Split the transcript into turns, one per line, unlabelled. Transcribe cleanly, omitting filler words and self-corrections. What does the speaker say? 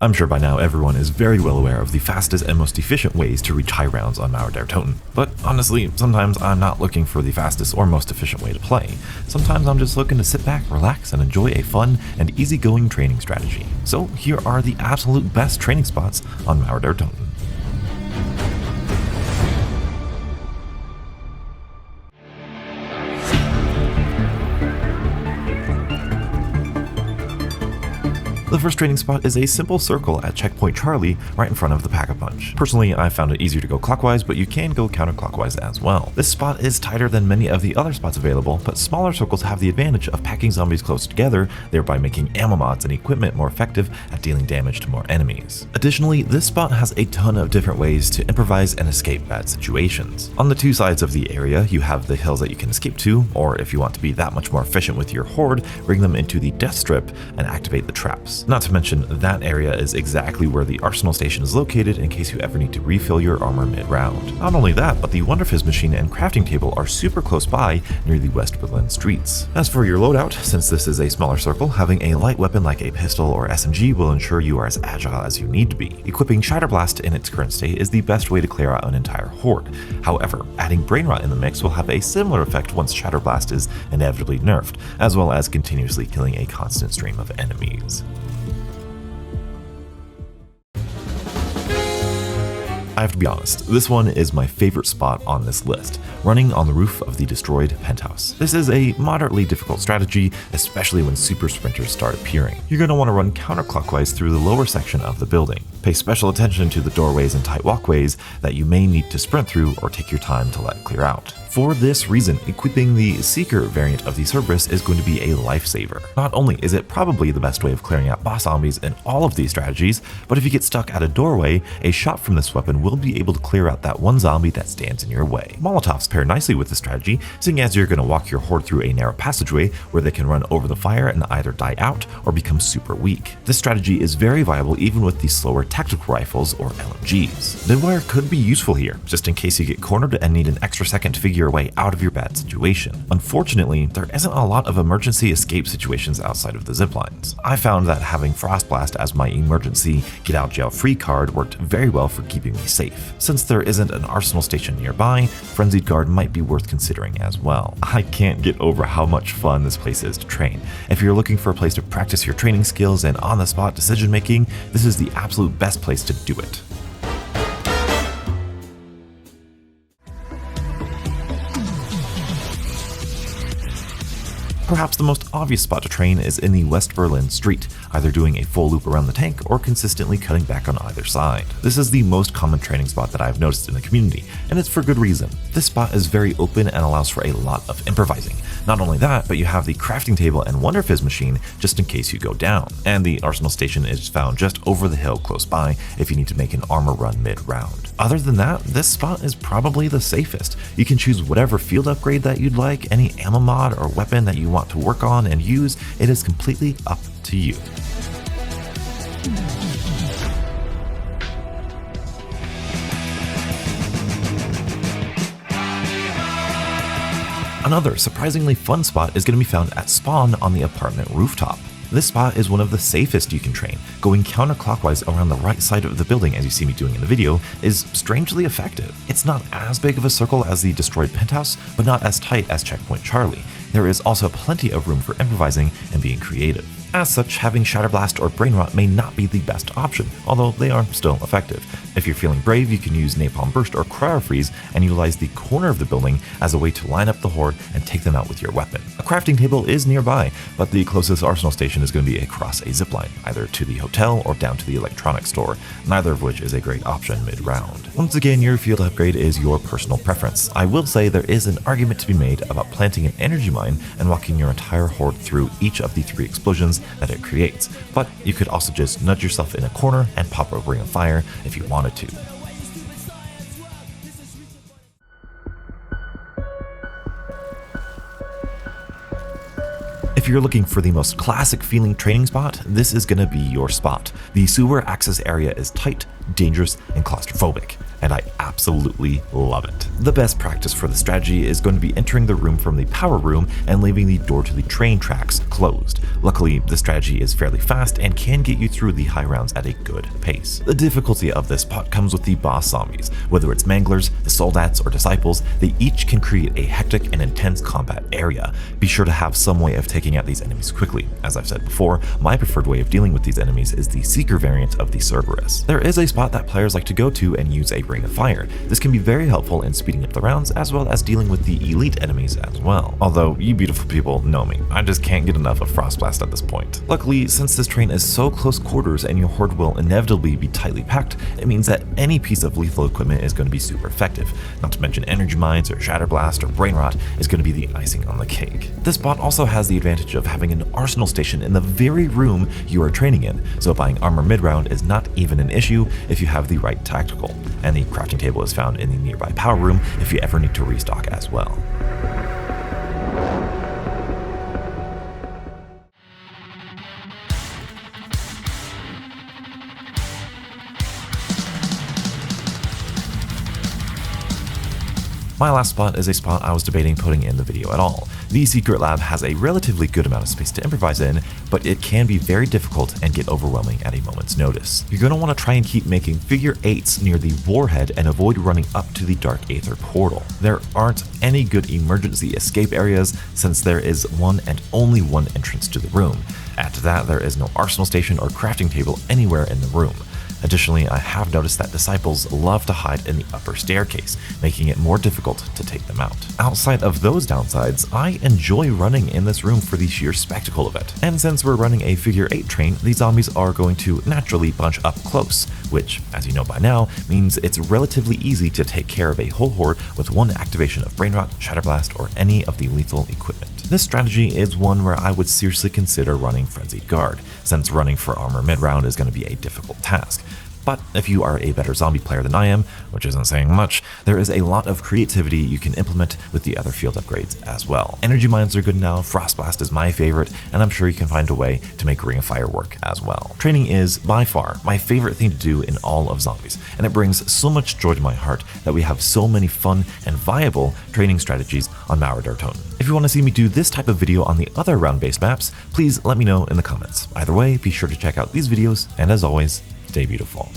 I'm sure by now everyone is very well aware of the fastest and most efficient ways to reach high rounds on Mauer Der Toten. But honestly, sometimes I'm not looking for the fastest or most efficient way to play. Sometimes I'm just looking to sit back, relax, and enjoy a fun and easygoing training strategy. So here are the absolute best training spots on Mauer Der Toten. The first training spot is a simple circle at checkpoint Charlie right in front of the Pack-a-Punch. Personally, I found it easier to go clockwise, but you can go counterclockwise as well. This spot is tighter than many of the other spots available, but smaller circles have the advantage of packing zombies close together, thereby making ammo mods and equipment more effective at dealing damage to more enemies. Additionally, this spot has a ton of different ways to improvise and escape bad situations. On the two sides of the area, you have the hills that you can escape to, or if you want to be that much more efficient with your horde, bring them into the death strip and activate the traps. Not to mention, that area is exactly where the arsenal station is located in case you ever need to refill your armor mid-round. Not only that, but the Wonder Fizz machine and crafting table are super close by near the West Berlin streets. As for your loadout, since this is a smaller circle, having a light weapon like a pistol or SMG will ensure you are as agile as you need to be. Equipping Shatterblast in its current state is the best way to clear out an entire horde. However, adding Brain Rot in the mix will have a similar effect once Shatterblast is inevitably nerfed, as well as continuously killing a constant stream of enemies. I have to be honest, this one is my favorite spot on this list, running on the roof of the destroyed Penthouse. This is a moderately difficult strategy, especially when super sprinters start appearing. You're going to want to run counterclockwise through the lower section of the building. Pay special attention to the doorways and tight walkways that you may need to sprint through or take your time to let clear out. For this reason, equipping the Seeker variant of the Cerberus is going to be a lifesaver. Not only is it probably the best way of clearing out boss zombies in all of these strategies, but if you get stuck at a doorway, a shot from this weapon will be able to clear out that one zombie that stands in your way. Molotovs pair nicely with this strategy, seeing as you're going to walk your horde through a narrow passageway where they can run over the fire and either die out or become super weak. This strategy is very viable even with the slower tactical rifles or LMGs. Deadwire could be useful here, just in case you get cornered and need an extra second to figure your way out of your bad situation. Unfortunately, there isn't a lot of emergency escape situations outside of the ziplines. I found that having Frostblast as my emergency get out jail free card worked very well for keeping me safe. Since there isn't an arsenal station nearby, Frenzied Guard might be worth considering as well. I can't get over how much fun this place is to train. If you're looking for a place to practice your training skills and on-the-spot decision making, this is the absolute best place to do it. Perhaps the most obvious spot to train is in the West Berlin street, either doing a full loop around the tank or consistently cutting back on either side. This is the most common training spot that I've noticed in the community, and it's for good reason. This spot is very open and allows for a lot of improvising. Not only that, but you have the crafting table and Wonder Fizz machine just in case you go down, and the arsenal station is found just over the hill close by if you need to make an armor run mid-round. Other than that, this spot is probably the safest. You can choose whatever field upgrade that you'd like, any ammo mod or weapon that you want to work on and use. It is completely up to you. Another surprisingly fun spot is going to be found at spawn on the apartment rooftop. This spot is one of the safest you can train. Going counterclockwise around the right side of the building, as you see me doing in the video, is strangely effective. It's not as big of a circle as the destroyed Penthouse, but not as tight as Checkpoint Charlie. There is also plenty of room for improvising and being creative. As such, having Shatterblast or Brain Rot may not be the best option, although they are still effective. If you're feeling brave, you can use Napalm Burst or Cryo Freeze and utilize the corner of the building as a way to line up the horde and take them out with your weapon. A crafting table is nearby, but the closest arsenal station is going to be across a zipline, either to the hotel or down to the electronics store, neither of which is a great option mid-round. Once again, your field upgrade is your personal preference. I will say there is an argument to be made about planting an energy mine and walking your entire horde through each of the 3 explosions that it creates, but you could also just nudge yourself in a corner and pop a ring of fire if you wanted to. If you're looking for the most classic feeling training spot, this is going to be your spot. The sewer access area is tight, dangerous, and claustrophobic, and I absolutely love it. The best practice for the strategy is going to be entering the room from the power room and leaving the door to the train tracks closed. Luckily, the strategy is fairly fast and can get you through the high rounds at a good pace. The difficulty of this spot comes with the boss zombies. Whether it's manglers, the soldats, or disciples, they each can create a hectic and intense combat area. Be sure to have some way of taking out these enemies quickly. As I've said before, my preferred way of dealing with these enemies is the Seeker variant of the Cerberus. There is a spot that players like to go to and use a Ring of Fire. This can be very helpful in speeding up the rounds as well as dealing with the elite enemies as well. Although, you beautiful people know me, I just can't get enough of Frostblast at this point. Luckily, since this train is so close quarters and your horde will inevitably be tightly packed, it means that any piece of lethal equipment is going to be super effective. Not to mention energy mines or Shatterblast or Brain Rot is going to be the icing on the cake. This bot also has the advantage of having an arsenal station in the very room you are training in, so buying armor mid-round is not even an issue if you have the right tactical, and the crafting table is found in the nearby power room if you ever need to restock as well. My last spot is a spot I was debating putting in the video at all. The secret lab has a relatively good amount of space to improvise in, but it can be very difficult and get overwhelming at a moment's notice. You're going to want to try and keep making figure 8s near the warhead and avoid running up to the Dark Aether portal. There aren't any good emergency escape areas since there is one and only one entrance to the room. Add to that, there is no arsenal station or crafting table anywhere in the room. Additionally, I have noticed that disciples love to hide in the upper staircase, making it more difficult to take them out. Outside of those downsides, I enjoy running in this room for the sheer spectacle of it. And since we're running a figure 8 train, these zombies are going to naturally bunch up close, which, as you know by now, means it's relatively easy to take care of a whole horde with one activation of Brain Rot, Shatterblast, or any of the lethal equipment. This strategy is one where I would seriously consider running Frenzied Guard, since running for armor mid-round is going to be a difficult task. But if you are a better zombie player than I am, which isn't saying much, there is a lot of creativity you can implement with the other field upgrades as well. Energy mines are good now, Frostblast is my favorite, and I'm sure you can find a way to make Ring of Fire work as well. Training is, by far, my favorite thing to do in all of zombies, and it brings so much joy to my heart that we have so many fun and viable training strategies on Mauer Der Toten. If you want to see me do this type of video on the other round-based maps, please let me know in the comments. Either way, be sure to check out these videos, and as always, stay beautiful.